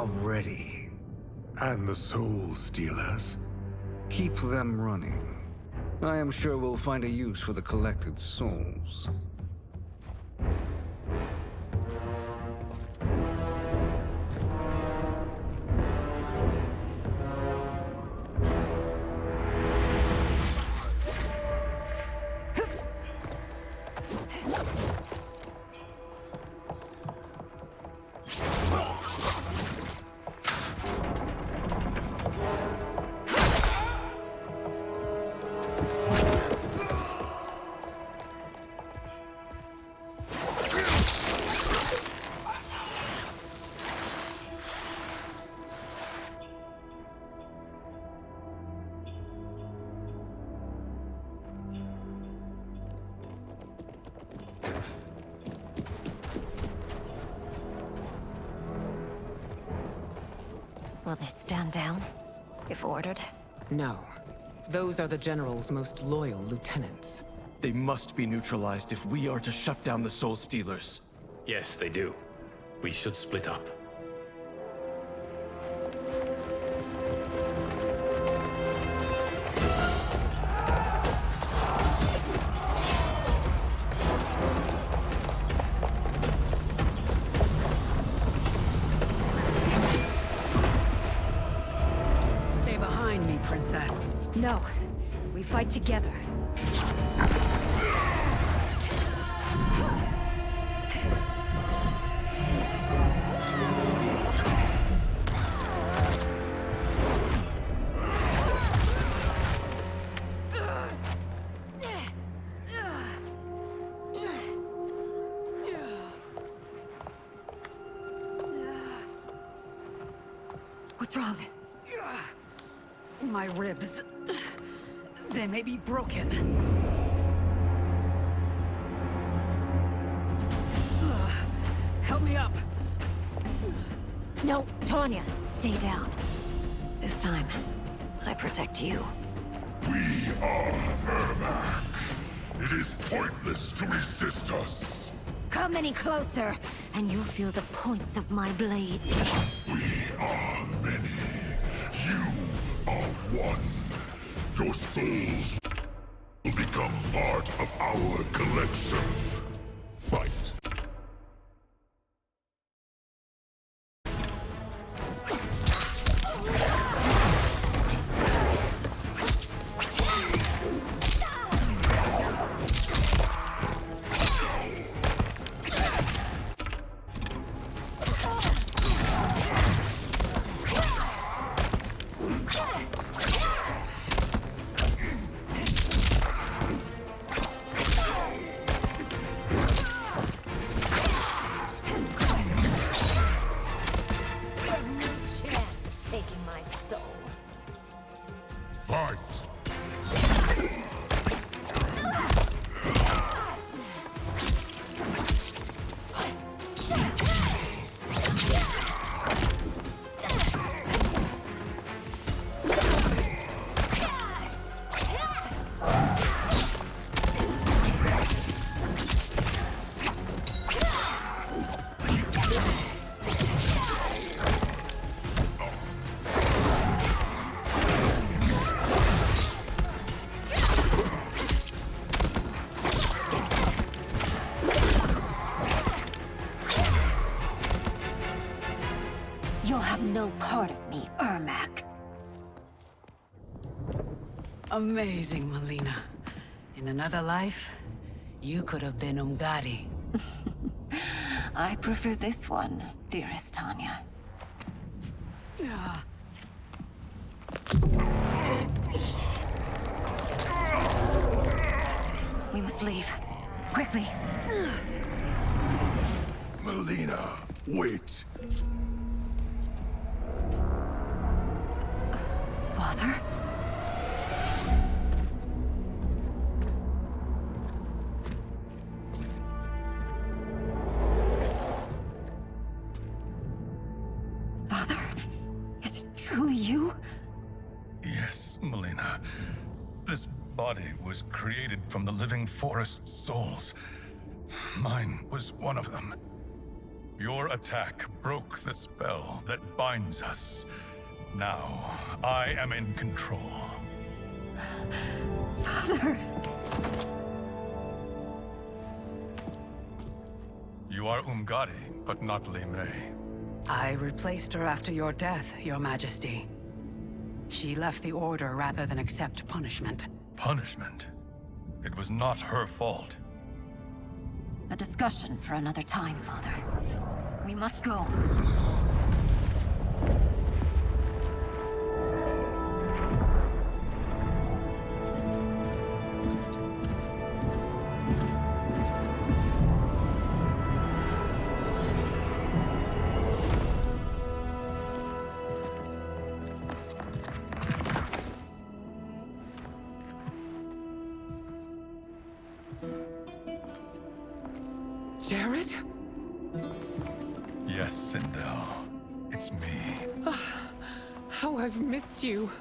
Already. And the soul stealers? Keep them running. I am sure we'll find a use for the collected souls. Will they stand down, if ordered? No. Those are the General's most loyal lieutenants. They must be neutralized if we are to shut down the Soul Stealers. Yes, they do. We should split up. Princess. No. We fight together. What's wrong? My ribs. They may be broken. Help me up. No, Tanya, stay down. This time, I protect you. We are Ermac. It is pointless to resist us. Come any closer, and you'll feel the points of my blades. We are many. You are one. Your souls will become part of our collection. Fight. Fight! You'll have no part of me, Ermac. Amazing, Melina. In another life, you could have been Umgadi. I prefer this one, dearest Tanya. We must leave. Quickly. Melina, wait. Father? Father? Is it truly you? Yes, Melina. This body was created from the living forest souls. Mine was one of them. Your attack broke the spell that binds us. Now, I am in control. Father! You are Umgadi, but not Li Mei. I replaced her after your death, Your Majesty. She left the Order rather than accept punishment. Punishment? It was not her fault. A discussion for another time, Father. We must go. Jared? Yes, Sindel. It's me. How I've missed you.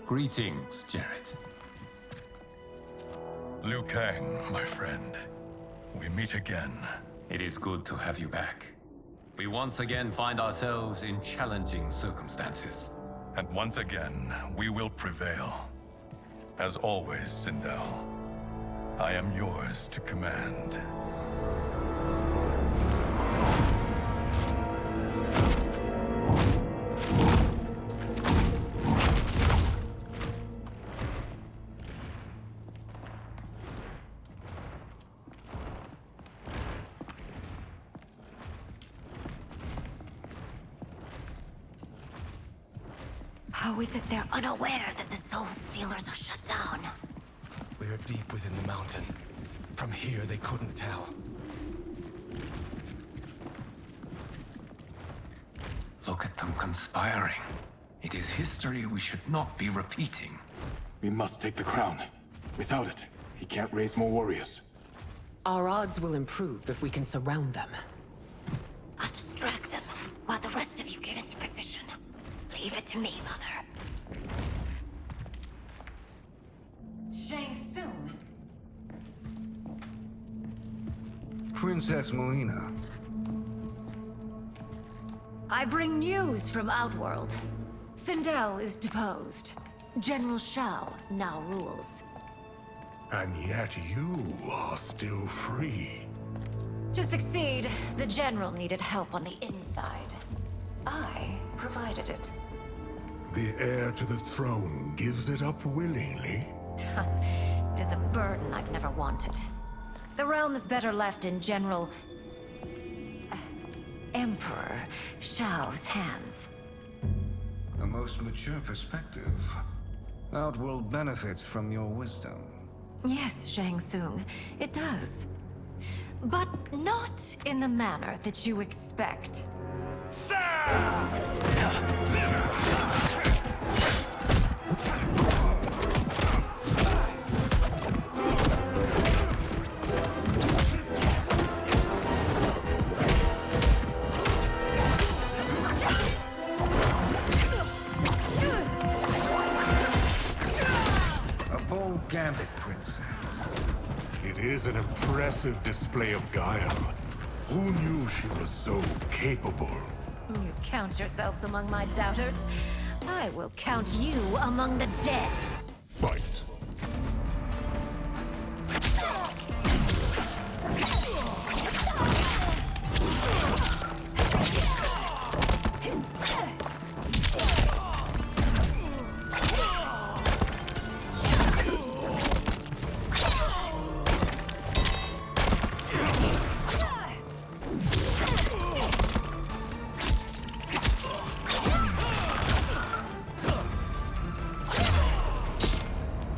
Greetings, Jared. Liu Kang, my friend. We meet again. It is good to have you back. We once again find ourselves in challenging circumstances. And once again, we will prevail. As always, Sindel, I am yours to command. How is it they're unaware that the Soul Stealers are shut down? We are deep within the mountain. From here, they couldn't tell. Look at them conspiring. It is history we should not be repeating. We must take the crown. Without it, he can't raise more warriors. Our odds will improve if we can surround them. I'll distract them while the rest of you get into position. Leave it to me, Mother. Shang Tsung. Princess Melina. I bring news from Outworld. Sindel is deposed. General Shao now rules. And yet you are still free. To succeed, the General needed help on the inside. I provided it. The heir to the throne gives it up willingly. It is a burden I've never wanted. The realm is better left in General... Emperor Shao's hands. A most mature perspective. Outworld benefits from your wisdom. Yes, Shang Tsung, it does. But not in the manner that you expect. A bold gambit, Princess. It is an impressive display of guile. Who knew she was so capable? You count yourselves among my doubters. I will count you among the dead. Fight.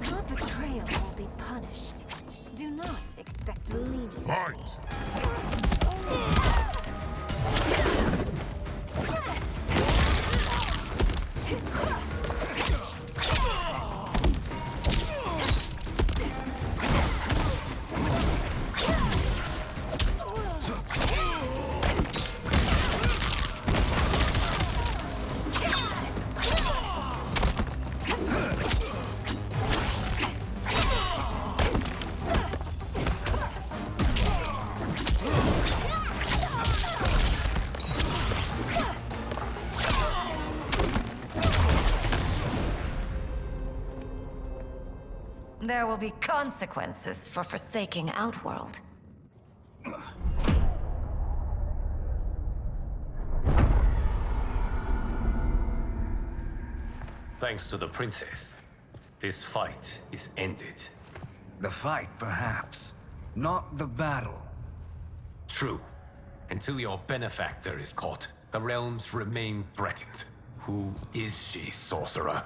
Your betrayal will be punished. Do not expect leniency. Fight! There will be consequences for forsaking Outworld. Thanks to the princess, this fight is ended. The fight, perhaps. Not the battle. True. Until your benefactor is caught, the realms remain threatened. Who is she, sorcerer?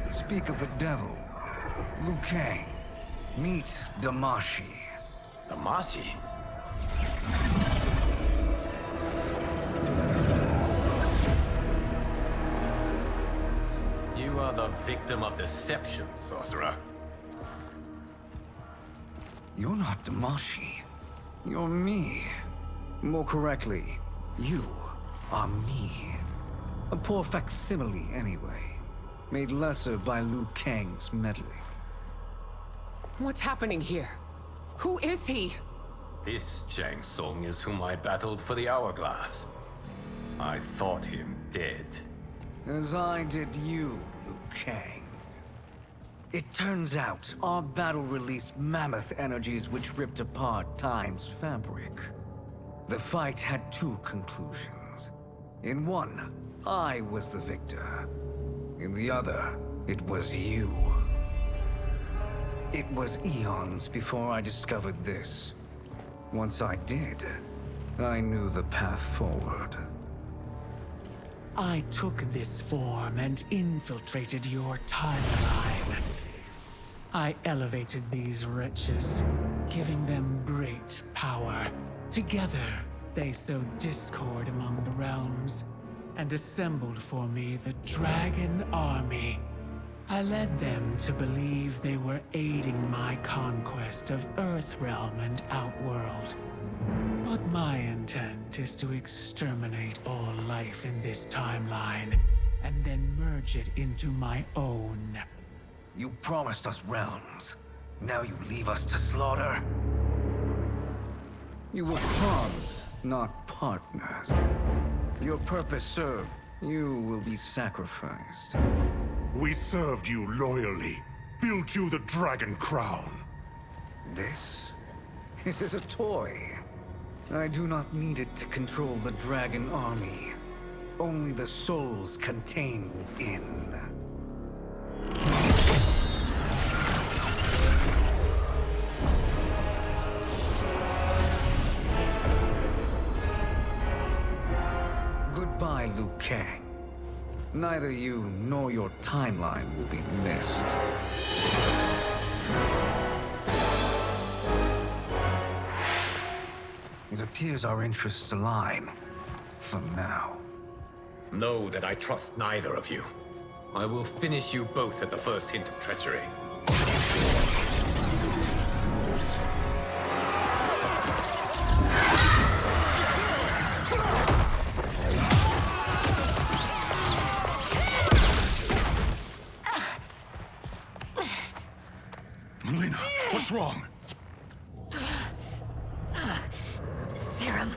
Speak of the devil. Liu Kang. Meet Damashi. Damashi? You are the victim of deception, sorcerer. You're not Damashi. You're me. More correctly, you are me. A poor facsimile, anyway. Made lesser by Liu Kang's meddling. What's happening here? Who is he? This Shang Tsung is whom I battled for the Hourglass. I thought him dead. As I did you, Liu Kang. It turns out our battle released mammoth energies which ripped apart time's fabric. The fight had two conclusions. In one, I was the victor. In the other, it was you. It was eons before I discovered this. Once I did, I knew the path forward. I took this form and infiltrated your timeline. I elevated these wretches, giving them great power. Together, they sowed discord among the realms, and assembled for me the Dragon Army. I led them to believe they were aiding my conquest of Earthrealm and Outworld. But my intent is to exterminate all life in this timeline, and then merge it into my own. You promised us realms. Now you leave us to slaughter? You were pawns, not partners. Your purpose served. You will be sacrificed. We served you loyally, built you the Dragon Crown. This is a toy. I do not need it to control the Dragon Army. Only the souls contained within. Goodbye, Liu Kang. Neither you nor your timeline will be missed. It appears our interests align. For now. Know that I trust neither of you. I will finish you both at the first hint of treachery. Melina, what's wrong? Serum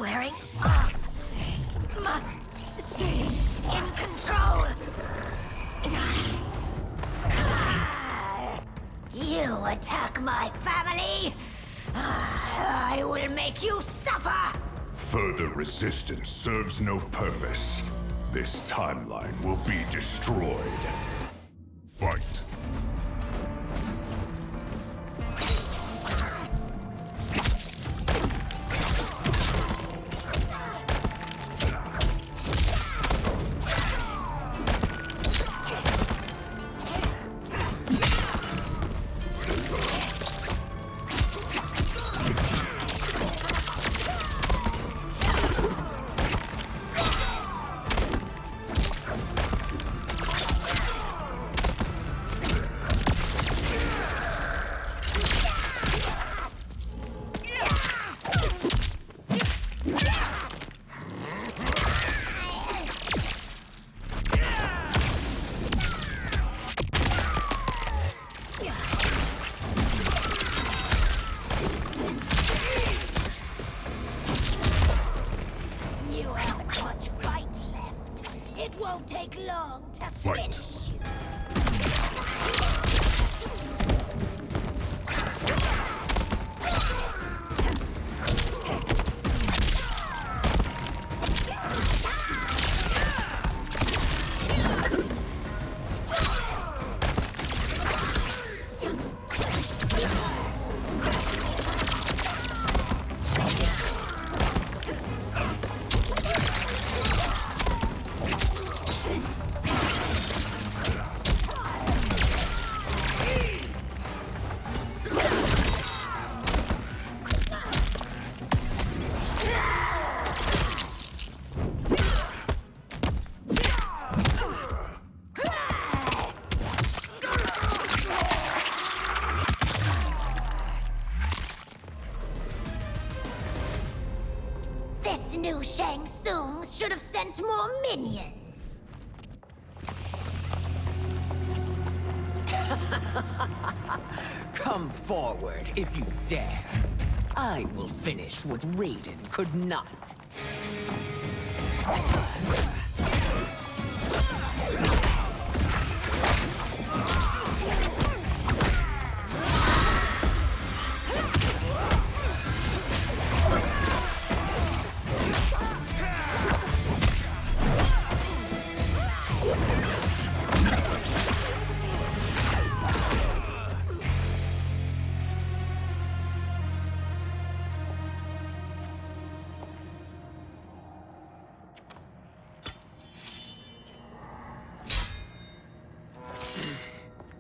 wearing off. Must stay in control. You attack my family. I will make you suffer. Further resistance serves no purpose. This timeline will be destroyed. Fight. won't take long to Fight. finish. This new Shang Tsung should have sent more minions. Come forward if you dare. I will finish what Raiden could not.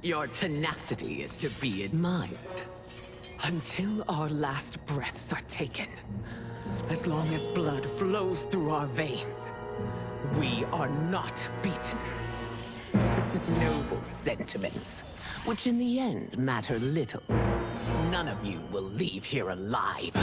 Your tenacity is to be admired. Until our last breaths are taken, as long as blood flows through our veins, we are not beaten. Noble sentiments, which in the end matter little. None of you will leave here alive.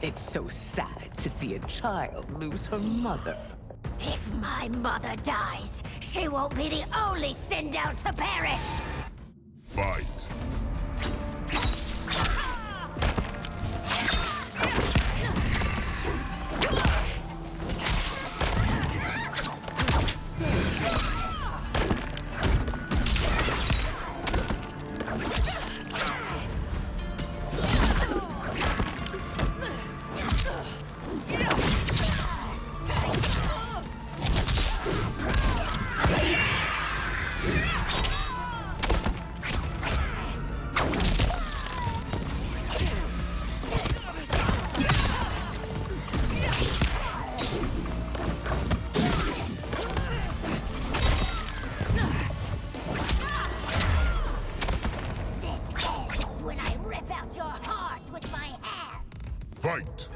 It's so sad to see a child lose her mother. If my mother dies, she won't be the only Sindel to perish! Fight. Fight!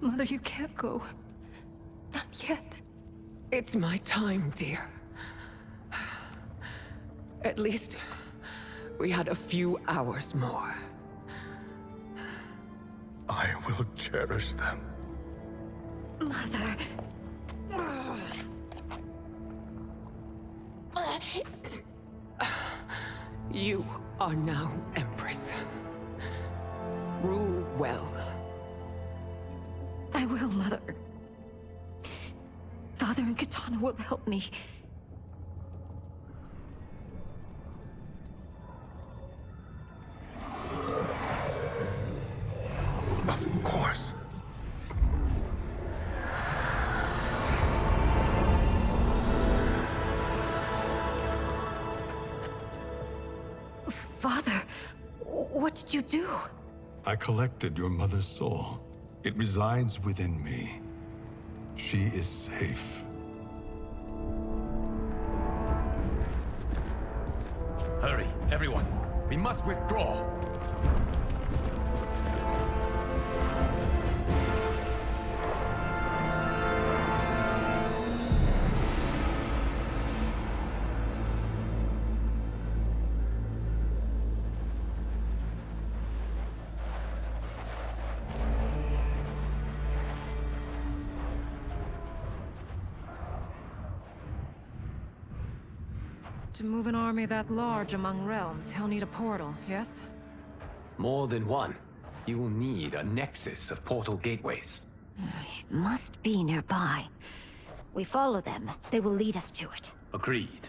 Mother, you can't go. Not yet. It's my time, dear. At least we had a few hours more. I will cherish them. Mother... You are now Empress. Rule well. I will, Mother. Father and Katana will help me. Father, what did you do? I collected your mother's soul. It resides within me. She is safe. Hurry, everyone. We must withdraw. To move an army that large among realms, he'll need a portal, yes? More than one. You will need a nexus of portal gateways. It must be nearby. We follow them. They will lead us to it. Agreed.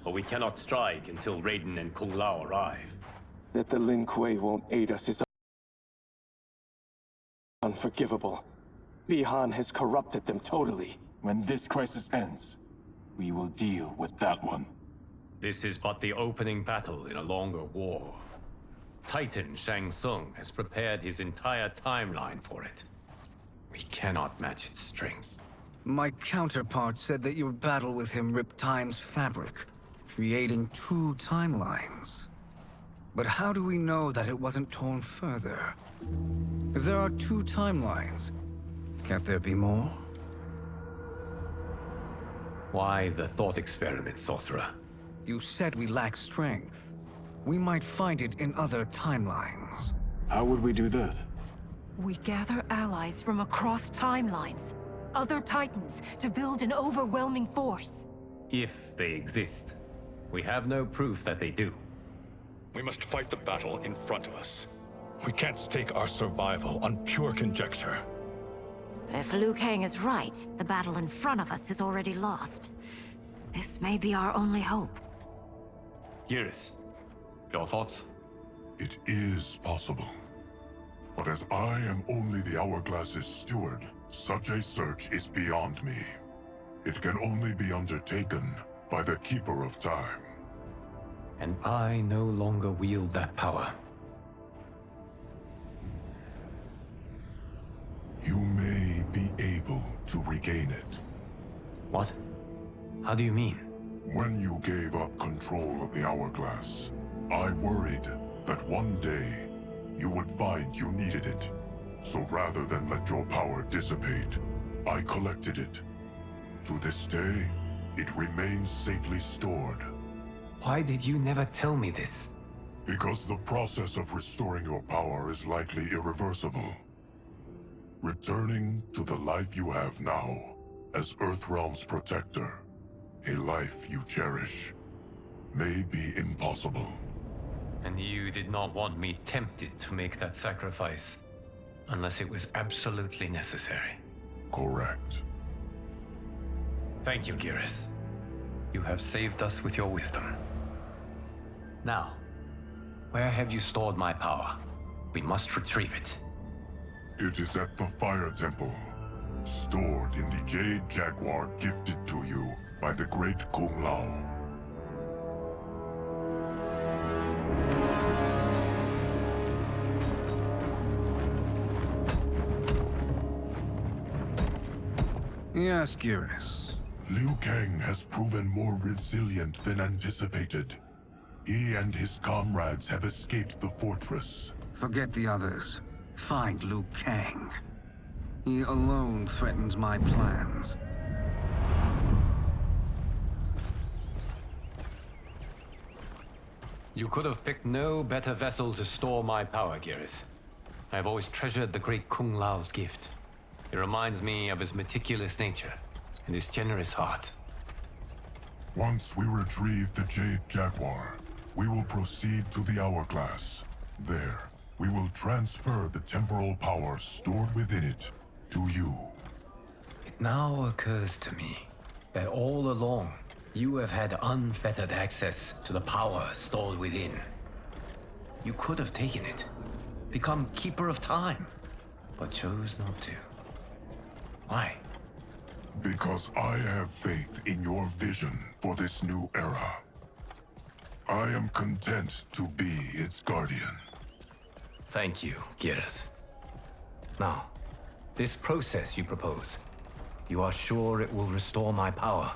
But we cannot strike until Raiden and Kung Lao arrive. That the Lin Kuei won't aid us is unforgivable. Bihan has corrupted them totally. When this crisis ends, we will deal with that one. This is but the opening battle in a longer war. Titan Shang Tsung has prepared his entire timeline for it. We cannot match its strength. My counterpart said that your battle with him ripped time's fabric, creating 2 timelines. But how do we know that it wasn't torn further? If there are 2 timelines, can't there be more? Why the thought experiment, Sorcerer? You said we lack strength. We might find it in other timelines. How would we do that? We gather allies from across timelines, other titans, to build an overwhelming force. If they exist. We have no proof that they do. We must fight the battle in front of us. We can't stake our survival on pure conjecture. If Liu Kang is right, the battle in front of us is already lost. This may be our only hope. Geras, your thoughts? It is possible. But as I am only the Hourglass's steward, such a search is beyond me. It can only be undertaken by the Keeper of Time. And I no longer wield that power. You may be able to regain it. What? How do you mean? When you gave up control of the Hourglass, I worried that one day you would find you needed it. So rather than let your power dissipate, I collected it. To this day, it remains safely stored. Why did you never tell me this? Because the process of restoring your power is likely irreversible. Returning to the life you have now, as Earthrealm's protector, a life you cherish, may be impossible. And you did not want me tempted to make that sacrifice, unless it was absolutely necessary. Correct. Thank you, Geras. You have saved us with your wisdom. Now, where have you stored my power? We must retrieve it. It is at the Fire Temple, stored in the Jade Jaguar gifted to you by the great Kung Lao. Yes, Geras. Liu Kang has proven more resilient than anticipated. He and his comrades have escaped the fortress. Forget the others. Find Liu Kang. He alone threatens my plans. You could have picked no better vessel to store my power, Geras. I have always treasured the great Kung Lao's gift. It reminds me of his meticulous nature and his generous heart. Once we retrieve the Jade Jaguar, we will proceed to the Hourglass. There, we will transfer the temporal power stored within it to you. It now occurs to me that all along, you have had unfettered access to the power stored within. You could have taken it, become Keeper of Time, but chose not to. Why? Because I have faith in your vision for this new era. I am content to be its guardian. Thank you, Geras. Now, this process you propose, you are sure it will restore my power?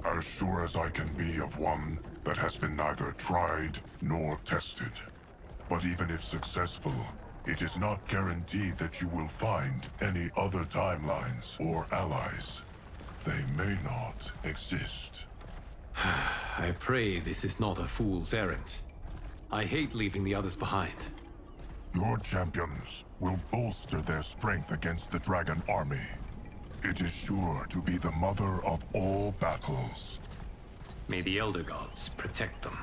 As sure as I can be of one that has been neither tried nor tested. But even if successful, it is not guaranteed that you will find any other timelines or allies. They may not exist. I pray this is not a fool's errand. I hate leaving the others behind. Your champions will bolster their strength against the Dragon Army. It is sure to be the mother of all battles. May the Elder Gods protect them.